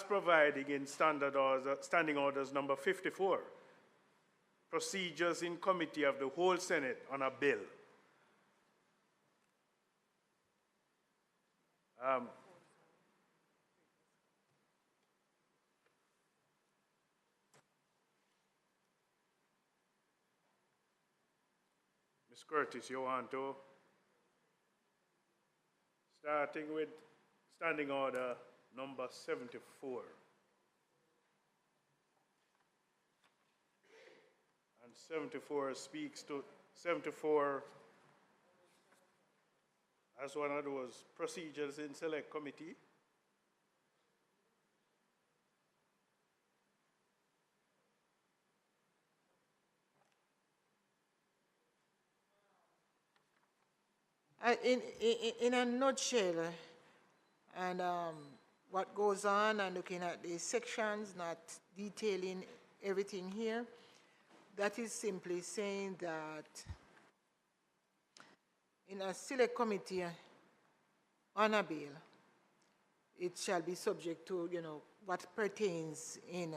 providing in Standing Orders number 54, procedures in committee of the whole Senate on a bill. Ms. Curtis, you want to? Starting with Standing Order number 74. And 74 speaks to 74 as one of those procedures in select committee. In a nutshell, and what goes on, and looking at the sections, not detailing everything here, that is simply saying that in a select committee on a bill, it shall be subject to, what pertains in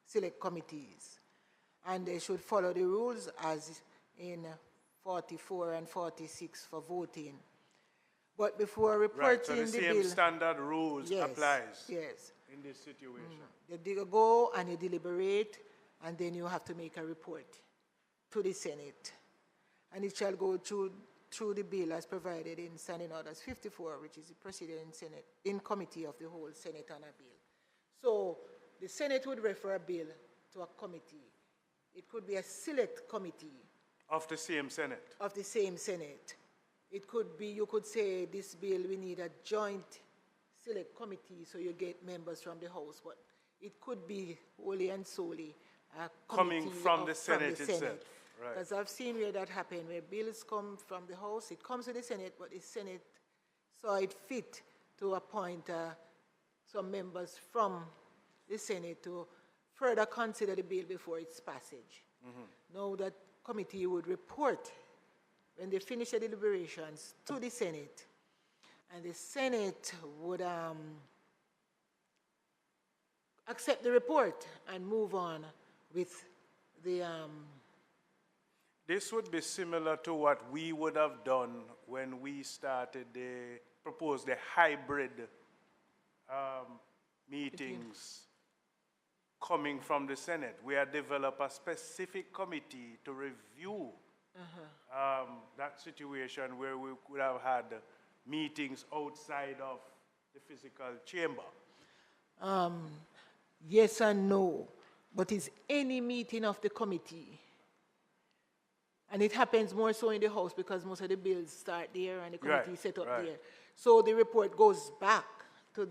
select committees. And they should follow the rules as in 44 and 46 for voting. But before reporting right, so the bill, same standard rules applies in this situation. You go and you deliberate, and then you have to make a report to the Senate. And it shall go through the bill as provided in Standing Orders 54, which is the procedure in committee of the whole Senate on a bill. So the Senate would refer a bill to a committee. It could be a select committee. Of the same Senate? Of the same Senate. It could be, you could say, this bill, we need a joint select committee, so you get members from the House, but it could be wholly and solely a coming from the Senate itself. Right. Because I've seen where that happened, where bills come from the House, it comes to the Senate, but the Senate saw it fit to appoint some members from the Senate to further consider the bill before its passage. Now that committee would report when they finish the deliberations to the Senate, and the Senate would accept the report and move on with the... This would be similar to what we would have done when we started proposed the hybrid meetings coming from the Senate. We had developed a specific committee to review that situation where we could have had meetings outside of the physical chamber. Yes and no, but it's any meeting of the committee. And it happens more so in the House because most of the bills start there and the committee is set up there. So the report goes back to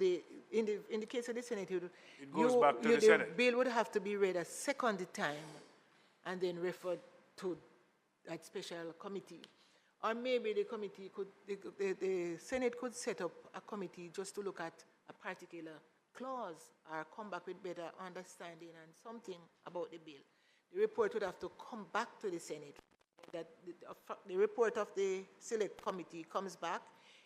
in the case of the Senate, it goes back to the Senate. The bill would have to be read a second time and then referred to that special committee. Or maybe the committee could, the Senate could set up a committee just to look at a particular clause or come back with better understanding and something about the bill. The report would have to come back to the Senate. That the report of the select committee comes back,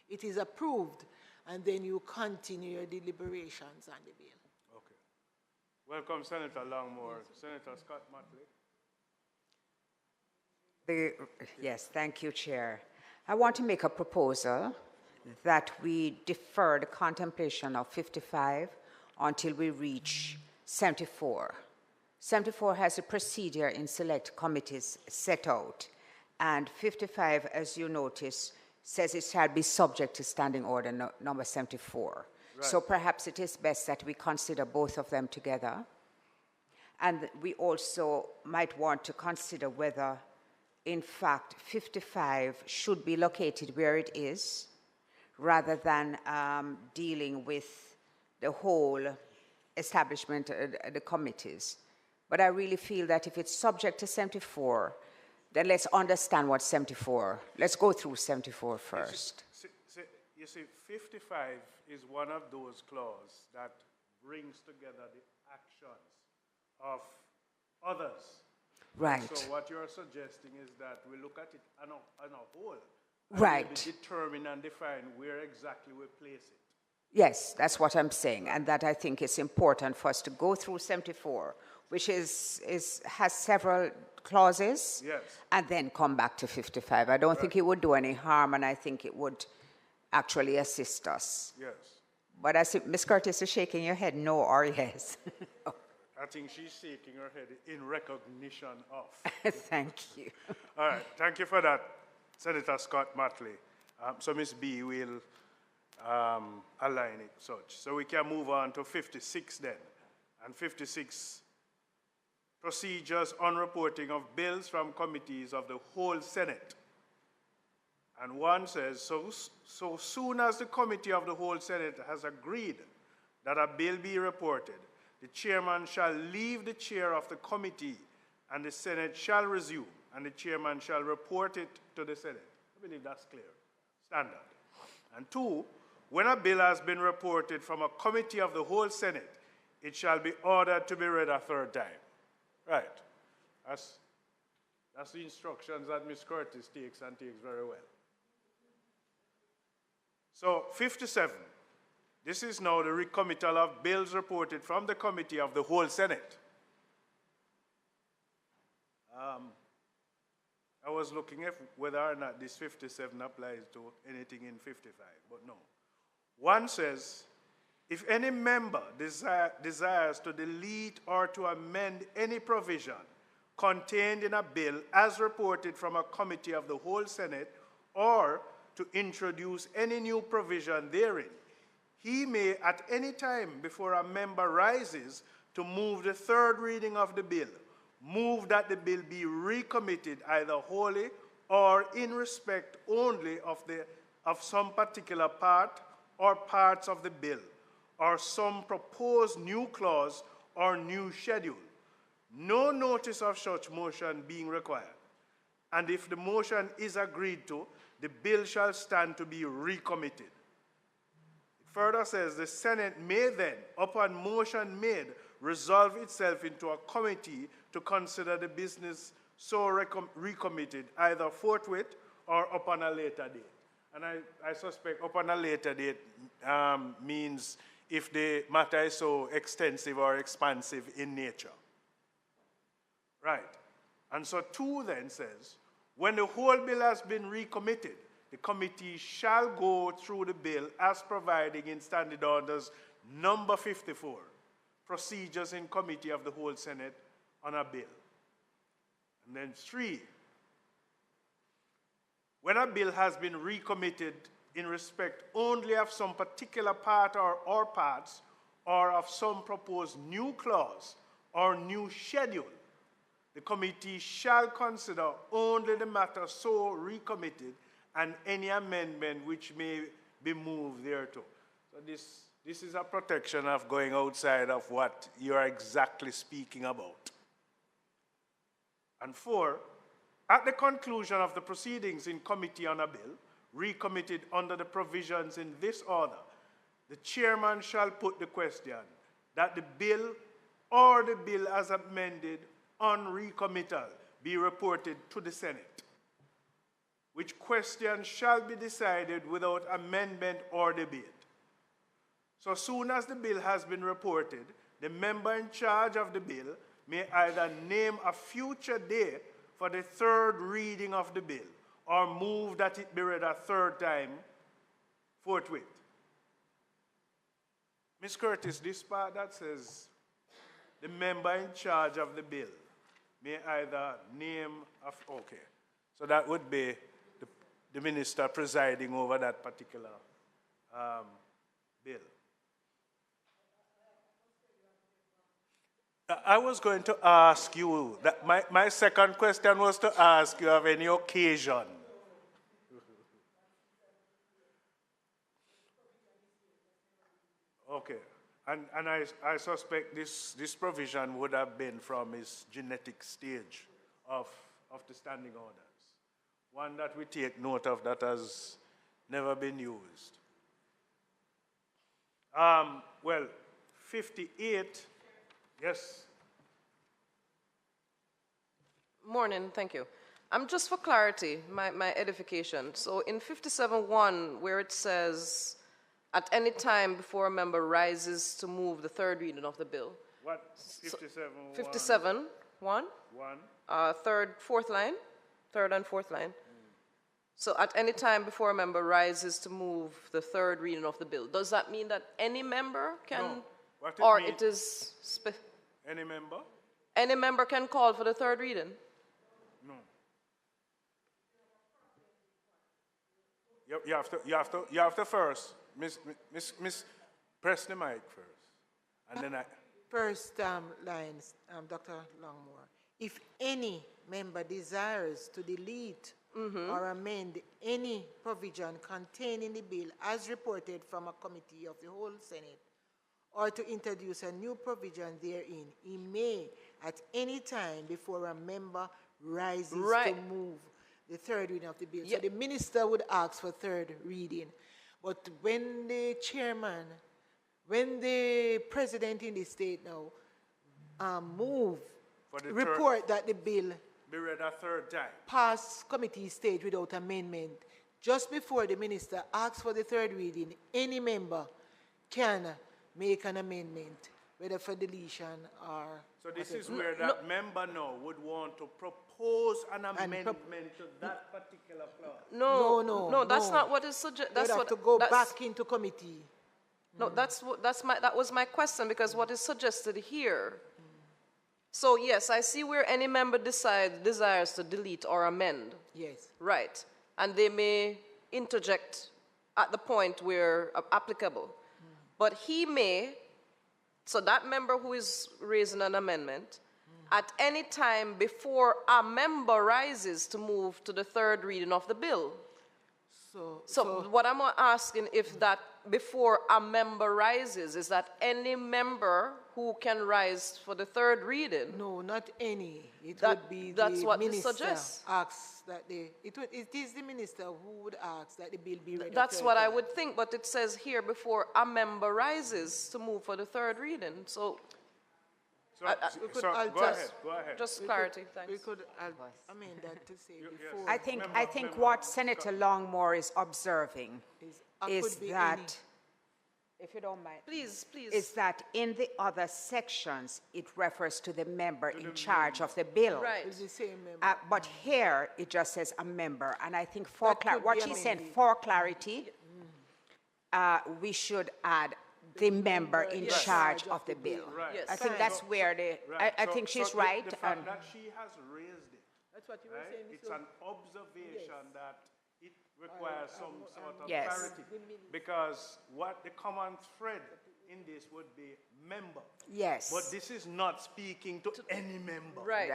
it is approved, and then you continue your deliberations on the bill. Okay. Welcome, Senator Longmore. Senator Scott Motley. Yes, thank you, Chair. I want to make a proposal that we defer the contemplation of 55 until we reach 74. 74 has a procedure in select committees set out, and 55, as you notice, says it shall be subject to Standing Order number 74. Right. So perhaps it is best that we consider both of them together. And we also might want to consider whether, in fact, 55 should be located where it is, rather than dealing with the whole establishment of the committees. But I really feel that if it's subject to 74, then let's understand what 74, let's go through 74 first. You see, 55 is one of those clauses that brings together the actions of others. Right. So what you're suggesting is that we look at it on a whole. Right. And determine and define where exactly we place it. Yes, that's what I'm saying, and that I think it's important for us to go through 74, which has several clauses, Yes. and then come back to 55. I don't think it would do any harm, and I think it would actually assist us. Yes. But I see Ms. Curtis is shaking your head, no or yes. I think she's shaking her head in recognition of. Thank you. All right, thank you for that, Senator Scott Matley. So Ms. B will align it such. So we can move on to 56 then. And 56, procedures on reporting of bills from committees of the whole Senate. And one says, so soon as the committee of the whole Senate has agreed that a bill be reported, the chairman shall leave the chair of the committee and the Senate shall resume, and the chairman shall report it to the Senate. I believe that's clear, standard. And two, when a bill has been reported from a committee of the whole Senate, it shall be ordered to be read a third time. Right. That's the instructions that Ms. Curtis takes and takes very well. So 57, this is now the recommittal of bills reported from the committee of the whole Senate. I was looking at whether or not this 57 applies to anything in 55, but no. One says, if any member desires to delete or to amend any provision contained in a bill as reported from a committee of the whole Senate, or to introduce any new provision therein, he may at any time before a member rises to move the third reading of the bill, move that the bill be recommitted either wholly or in respect only of some particular part or parts of the bill, or some proposed new clause or new schedule, no notice of such motion being required. And if the motion is agreed to, the bill shall stand to be recommitted. It further says the Senate may then, upon motion made, resolve itself into a committee to consider the business so recommitted either forthwith or upon a later date. And I suspect upon a later date means if the matter is so extensive or expansive in nature. Right. And so 2 then says, when the whole bill has been recommitted, the committee shall go through the bill as providing in Standing Orders number 54, procedures in committee of the whole Senate on a bill. And then 3, when a bill has been recommitted in respect only of some particular part or parts, or of some proposed new clause or new schedule, the committee shall consider only the matter so recommitted and any amendment which may be moved thereto. So this is a protection of going outside of what you are exactly speaking about. And 4, at the conclusion of the proceedings in committee on a bill, recommitted under the provisions in this order, the chairman shall put the question that the bill or the bill as amended on recommittal be reported to the Senate, which question shall be decided without amendment or debate. So soon as the bill has been reported, the member in charge of the bill may either name a future day for the third reading of the bill or move that it be read a third time forthwith. Ms. Curtis, this part that says the member in charge of the bill may either name okay. So that would be the minister presiding over that particular bill. I was going to ask you, that my second question was to ask you of any occasion. Okay. And I suspect this provision would have been from his genetic stage of the standing orders. One that we take note of that has never been used. Well, 58, yes. Morning, thank you. Just for clarity, my edification. So in 57.1, where it says, at any time before a member rises to move the third reading of the bill. What? 57. 57, 1. Third, fourth line, third and fourth line. So at any time before a member rises to move the third reading of the bill, does that mean that any member can, No. What it or mean- it is, Any member? any member can call for the third reading? No. You have to first, Miss, press the mic first. And then First lines, Dr. Longmore. If any member desires to delete or amend any provision contained in the bill as reported from a committee of the whole Senate, or to introduce a new provision therein, he may at any time before a member rises to move the third reading of the bill. So the minister would ask for third reading. But when the chairman, when the president in the state now move, For the report that the bill be read a third time. pass committee stage without amendment, just before the minister asks for the third reading, any member can make an amendment, whether for deletion or... So this is where that member now would want to propose an amendment to that particular clause. No, that's not what is suggested. That's That's have what to go that's- back into committee. No, that was my question, because what is suggested here. So yes, I see where any member desires to delete or amend. Yes. Right. And they may interject at the point where applicable. But he may, so that member who is raising an amendment, at any time before a member rises to move to the third reading of the bill. So what I'm asking, if that before a member rises, is that any member who can rise for the third reading? No, not any. It That- would be that's the what this minister suggests. asks that it is the minister who would ask that the bill be read. a That's third what I time. would think, but it says here before a member rises to move for the third reading. So So, we could so alter- go ahead. just We clarity, could- thanks. We could amend that to say before. I think what Senator Longmore is observing is could be that, if you don't mind, Please. is that in the other sections, it refers to the member in charge of the bill. Right. It's the same member. But here, it just says a member. And I think for That could what be she said, amended. for clarity, we should add the member in charge of the bill. Right. Yes. I think Fine. that's where I think she's the- right. The fact and- that she has raised it, That's what you were right? saying. It's so- an observation that it requires some sort of Yes. clarity. Because what the common thread in this would be member. Yes. But this is not speaking to any member. Right.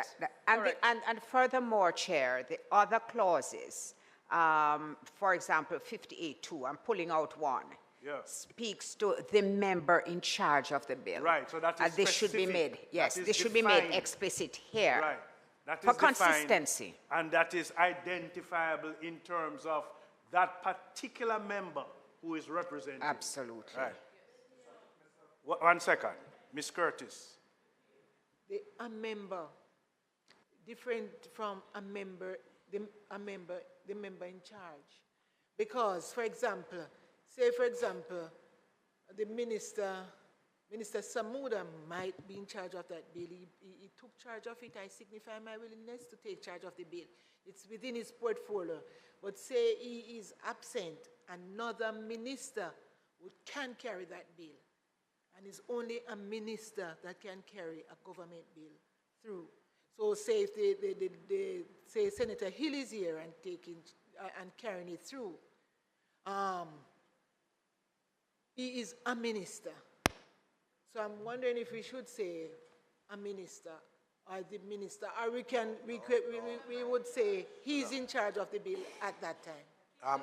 And furthermore, Chair, the other clauses, for example, 58.2, I'm pulling out one, Yeah. speaks to the member in charge of the bill. Right, so that is And this should be specific. made, yes, That is this should be made defined. explicit here. Right. That is For defined, consistency. And that is identifiable in terms of that particular member who is represented. Absolutely. Right. 1 second. Ms. Curtis. A member, different from a member, the member in charge. Because, for example, the Minister Samuda might be in charge of that bill. He took charge of it. I signify my willingness to take charge of the bill. It's within his portfolio. But say he is absent, another minister can carry that bill. And it's only a minister that can carry a government bill through. So say if say Senator Hill is here and carrying it through, he is a minister. So I'm wondering if we should say a minister or the minister, or we would say he's in charge of the bill at that time.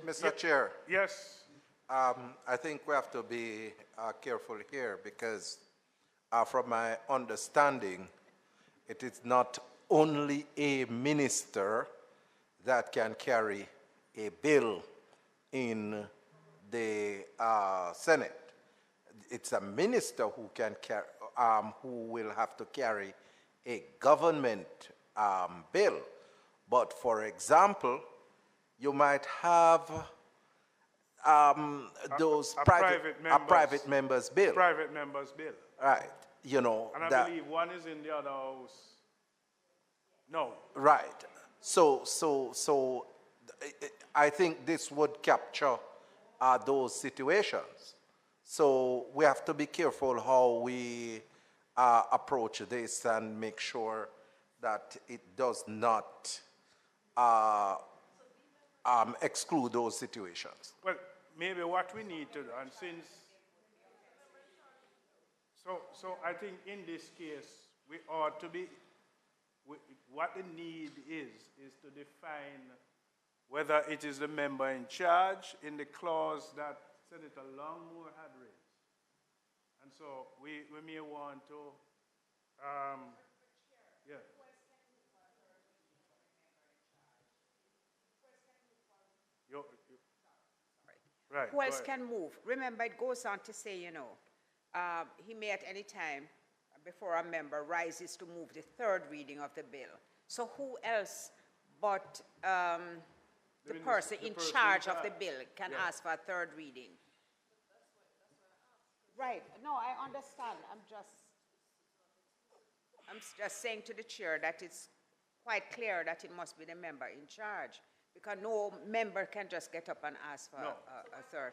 Mr. Chair, Yes. I think we have to be careful here because from my understanding, it is not only a minister that can carry a bill in the Senate. It's a minister who can who will have to carry a government bill. But for example, you might have those a private members bill. Private members bill. Right. You know, And I believe one is in the other house. No. right. So I think this would capture those situations. So we have to be careful how we approach this and make sure that it does not exclude those situations. Well, maybe what we need to do, and so I think in this case, we ought to be, what the need is to define whether it is the member in charge in the clause that Senator Longmore had raised. And so we may want to, yeah. Right. Who else can move? Remember, it goes on to say, you know, he may at any time before a member rises to move the third reading of the bill. So who else but the person in charge of the bill can ask for a third reading? Right. No, I understand. I'm just saying to the chair that it's quite clear that it must be the member in charge, because no member can just get up and ask for a third.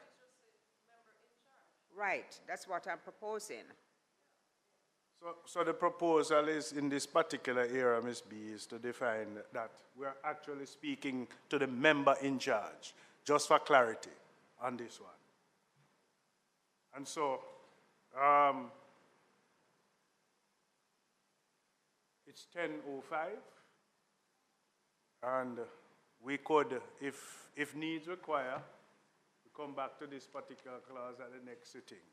Right. That's what I'm proposing. So the proposal is in this particular area, Ms. B, is to define that we're actually speaking to the member in charge, just for clarity on this one. And so, it's 10:05, and we could, if needs require, come back to this particular clause at the next sitting.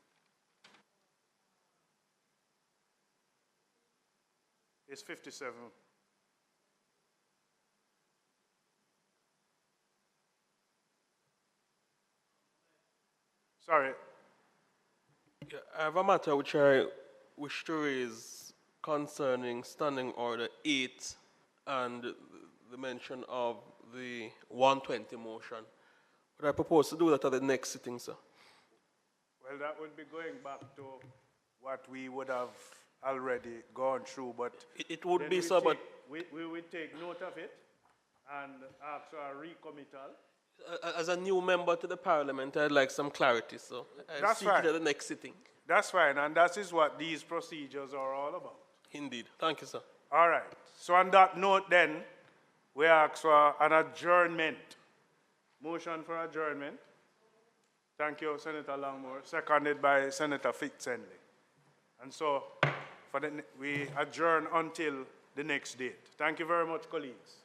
It's 57. Sorry. Yeah, I have a matter which I wish to raise concerning Standing Order 8 and the mention of the 120 motion. But I propose to do that at the next sitting, sir. Well, that would be going back to what we would have already gone through, but It would be, sir, but we would take note of it and ask for a recommittal. as a new member to the parliament, I'd like some clarity, so I'll That's seek it fine. at the next sitting. That's fine, and that is what these procedures are all about. Indeed. Thank you, sir. All right. So on that note, then, we ask for an adjournment. Motion for adjournment. Thank you, Senator Longmore. Seconded by Senator Fitzhenley. And so we adjourn until the next date. Thank you very much, colleagues.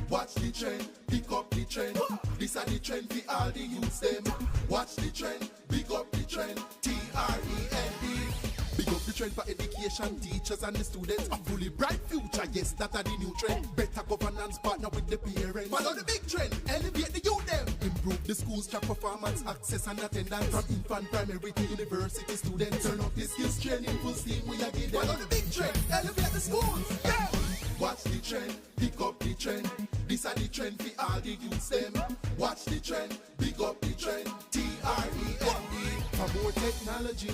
Watch the trend, pick up the trend. This are the trend for all the youths them. Watch the trend, pick up the trend. TREND. Big up the trend for education, teachers and the students. A fully bright future, yes, that are the new trend. Better governance, partner with the parents. Follow the big trend, elevate the youth them. Improve the schools, track performance, access and attendance. From infant, primary to university students. Turn up the skills training, full steam we are giving. Follow the big trend, elevate the schools. Yeah. Watch the trend, pick up the trend. This are the trend for all the youths them. Watch the trend, pick up the trend. TREND. For more technology,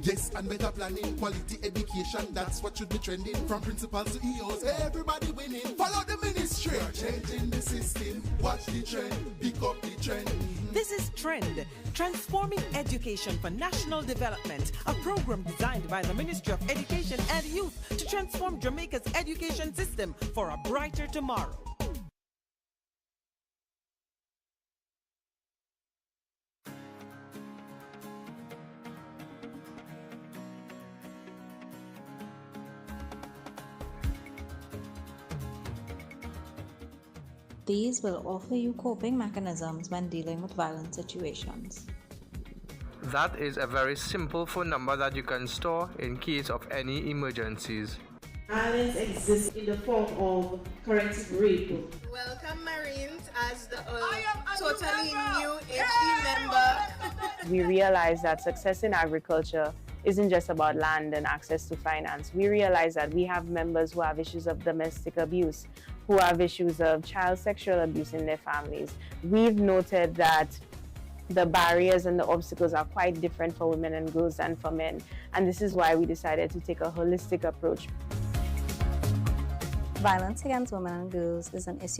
yes, and better planning, quality education, that's what should be trending. From principals to EOs, everybody winning. Follow the ministry, changing the system. Watch the trend, pick up the trend. This is Trend, Transforming Education for National Development, a program designed by the Ministry of Education and Youth to transform Jamaica's education system for a brighter tomorrow. These will offer you coping mechanisms when dealing with violent situations. That is a very simple phone number that you can store in case of any emergencies. Violence exists in the form of corrective rape. Welcome Marines as the totally new HE member. We realize that success in agriculture isn't just about land and access to finance. We realize that we have members who have issues of domestic abuse, who have issues of child sexual abuse in their families. We've noted that the barriers and the obstacles are quite different for women and girls than for men. And this is why we decided to take a holistic approach. Violence against women and girls is an issue